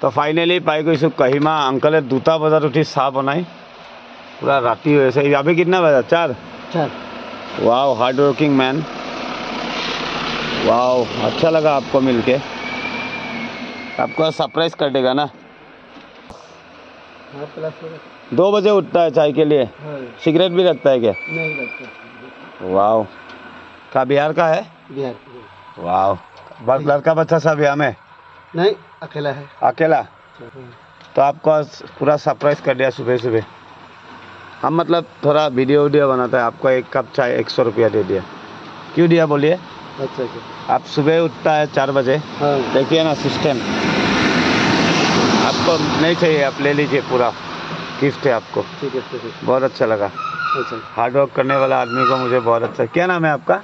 तो फाइनली पाई गई कहिमा अंकल 2टा बजात उठी चाह बनाई पूरा राति हो अभी कितना बजा 4 wow hard working man wow अच्छा लगा आपको मिलके आपको सरप्राइज कर देगा ना 2 बजे उठता है चाय के लिए सिगरेट भी रखता है क्या नहीं रखता वाओ का बिहार का है बिहार वाओ लड़का बच्चा सब यहाँ में नहीं अकेला है अकेला तो आपको पूरा सरप्राइज कर दिया सुबह सुबह हम मतलब थोड़ा वीडियो बनाता है आपको 1 कप चाय 100 रुपया दे दिया क्यों दिया बोलिए अच्छा आप सुबह उठता है 4 बजे देखिए ना सिस्टम आपको नहीं चाहिए आप ले लीजिए पूरा गिफ्ट है आपको ठीक है बहुत अच्छा लगा अच्छा हार्ड वर्क करने वाला आदमी को मुझे बहुत अच्छा क्या नाम है आपका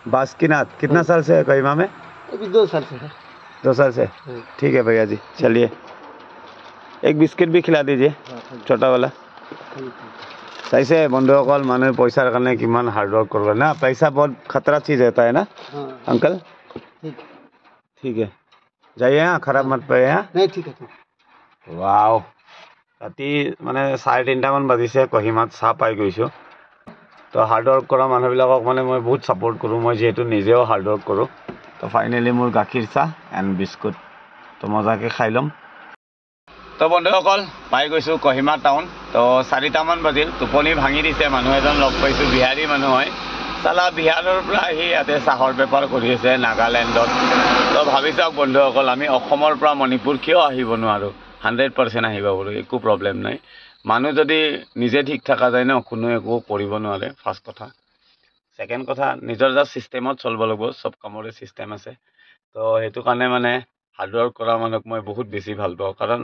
बासुकीनाथ कितना साल से है कहिमा में अभी 2 साल से है 2 साल से ठीक है भैया जी चलिए एक बिस्किट भी खिला दीजिए छोटा वाला सही से बंधुসকল मानुहे पैसार कारण किमान हार्ड वर्क कर ना पैसा बहुत खतरा चीज होता है ना अंकल ठीक है जाइए यहाँ खराब मत पाए यहाँ नहीं ठीक है वाओ राति माने 3:30 मान बाजिसे कहिमात चाह पाई गई तो हार्ड वर्क करा मानुहबिलाকক माने मैं बहुत सपोर्ट करूँ मैं जेहेतु निजेও हार्ड वर्क करूँ तो फाइनली मोर गाखीर चाह एंड बिस्कुट तो मजाके खाई लम तो बंधुসকল पाई गई कहिमा टाउन तो 4टा मान बाजिल टोपनी भांगी दिसे मानुह एजन लग पाइছোঁ बिहारी मानुह হয় साला बिहाৰৰ পৰা আহি ইয়াতে চাহৰ বেপাৰ কৰি আছে নাগালেণ্ডত तो भाबি চাওক বন্ধুসকল আমি অসমৰ পৰা মণিপুৰ কিয় আহিব নোৱাৰো 100% আহিব পাৰো একো প্ৰব্লেম নাই মানুহ যদি নিজে ঠিক থাকা যায় না কোনো একো কৰিব নোৱাৰে ফাৰ্স্ট কথা সেকেন্ড কথা নিজৰ যা সিস্টেমত চলব লাগিব সব কামৰে সিস্টেম আছে তো হেতু কাৰণে মানে হাৰ্ড ওয়াৰ্ক কৰা মানুহক মই বহুত বেছি ভাল পাওঁ কাৰণ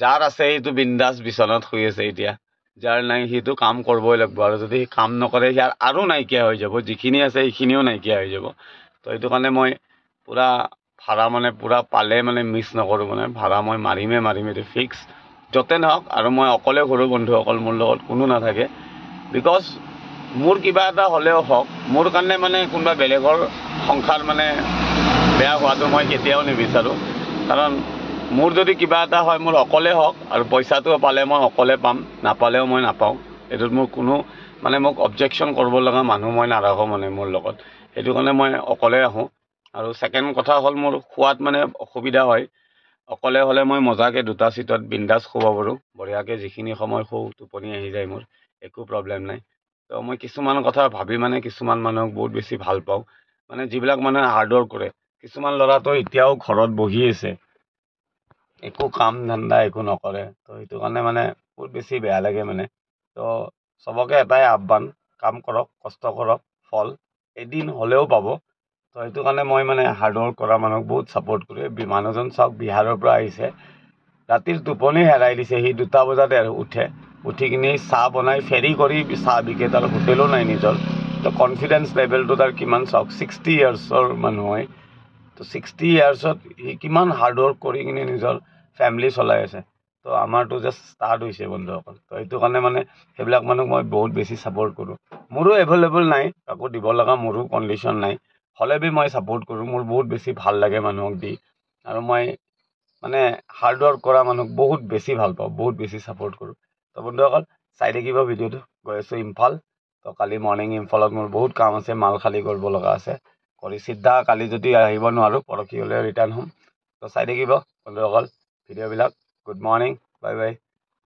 যাৰ আছে এইটো বিন্দাস বিছনাত শুই আছে এতিয়া যাৰ নাই সেইটো কাম কৰিবই লাগিব আৰু যদি কাম নকৰে ইয়াৰ আৰু নাইকিয়া হৈ যাব যিখিনি আছে এইখিনিও নাইকিয়া হৈ যাব তো এইটো কাৰণে মই পুৰা ভাড়া মানে পুৰা পালে মানে মিছ নকৰোঁ মানে ভাড়া মই মাৰিমে এইটো ফিক্স যতে নহওক আৰু মই অকলে ঘূৰোঁ বন্ধুসকল মোৰ লগত কোনো নাথাকে বিকজ মোৰ কিবা এটা হ'লেও হওক মোৰ কাৰণে মানে কোনোবা বেলেগৰ সংসাৰ মানে বেয়া হোৱাটো মই কেতিয়াও নিবিচাৰোঁ কাৰণ মোৰ যদি কিবা এটা হয় মোৰ অকলে হওক আৰু পইচাটো পালে মই অকলে পাম নাপালেও মই নাপাওঁ এটোত মোৰ কোনো মানে মোক অবজেকশন কৰিব লগা মানুহ মই নাৰাখো মানে মোৰ লগত এটো কাৰণে মই অকলে আহোঁ আৰু সেকেন্ড কথা হ'ল মোৰ খোৱাত মানে অসুবিধা হয় অকলে হলে মই মজাকে 2টা সিটত বিন্দাস শুব পাৰো বঢ়িয়াকে যিখিনি সময় শু টোপনি আহি যায় মোৰ একো প্ৰব্লেম নাই তো মই কিছুমান কথা ভাবি মানে কিছুমান মানুহক বহুত বেছি ভাল পাওঁ মানে যিবিলাক মানুহে হাৰ্ড ওয়াৰ্ক কৰে কিছুমান লৰাটো এতিয়াও ঘৰত বহি আছে একো কাম ধান্দা একো নকৰে তো এইটো কাৰণে মানে বহুত বেছি বেয়া লাগে মানে তো সবকে এটাই আহ্বান কাম কৰক কষ্ট কৰক ফল এদিন হলেও পাব তো এইটো কাৰণে মই মানে হাৰ্ড ওয়াৰ্ক কৰা মানুহক বহুত সাপোৰ্ট কৰো মানুহজন চাওক বিহাৰৰ পৰা আহিছে ৰাতিৰ টোপনি হেৰাই দিছে সি 2টা বজাত উঠে উঠি কিনে চাহ বনাই ফেৰি কৰি চাহ বিকে তাৰ হোটেলো নাই নিজৰ তো কনফিডেন্স লেভেলটো তাৰ কিমান চাওক 60 ইয়াৰ্ছৰ মানুহ হয় তো 60 ইয়াৰ্ছত সি কিমান হাৰ্ড ওয়াৰ্ক কৰি কিনে নিজৰ ফ্যামিলি চলাই আছে তো আমাৰটো জাস্ট স্টাৰ্ট হৈছে বন্ধুসকল তো এইটো কাৰণে মানে সেইবিলাক মানুহক মই বহুত বেছি সাপোৰ্ট কৰো মোৰো এভেইলেবল নাই কাকো দিব লগা মোৰো কন্ডিশন নাই হলে বি মই সাপোৰ্ট কৰো মোৰ বহুত বেছি ভাল লাগে মানুহক দি আৰু মই মানে হাৰ্ড ওয়াৰ্ক কৰা মানুহক বহুত বেছি ভাল পাওঁ বহুত বেছি সাপোৰ্ট কৰো তো বন্ধুসকল চাই থাকিব ভিডিওটো গৈ আছো ইম্ফল তো কালি মৰ্নিং ইম্ফলত মোৰ বহুত কাম আছে মাল খালি কৰিব লগা আছে কৰি সিদ্ধা কালি যদি আহিব নোৱাৰো পৰখি হলে ৰিটাৰ্ণ হ'ম তো চাই থাকিব বন্ধুসকল ভিডিওবিলাক গুড মৰ্নিং বাই বাই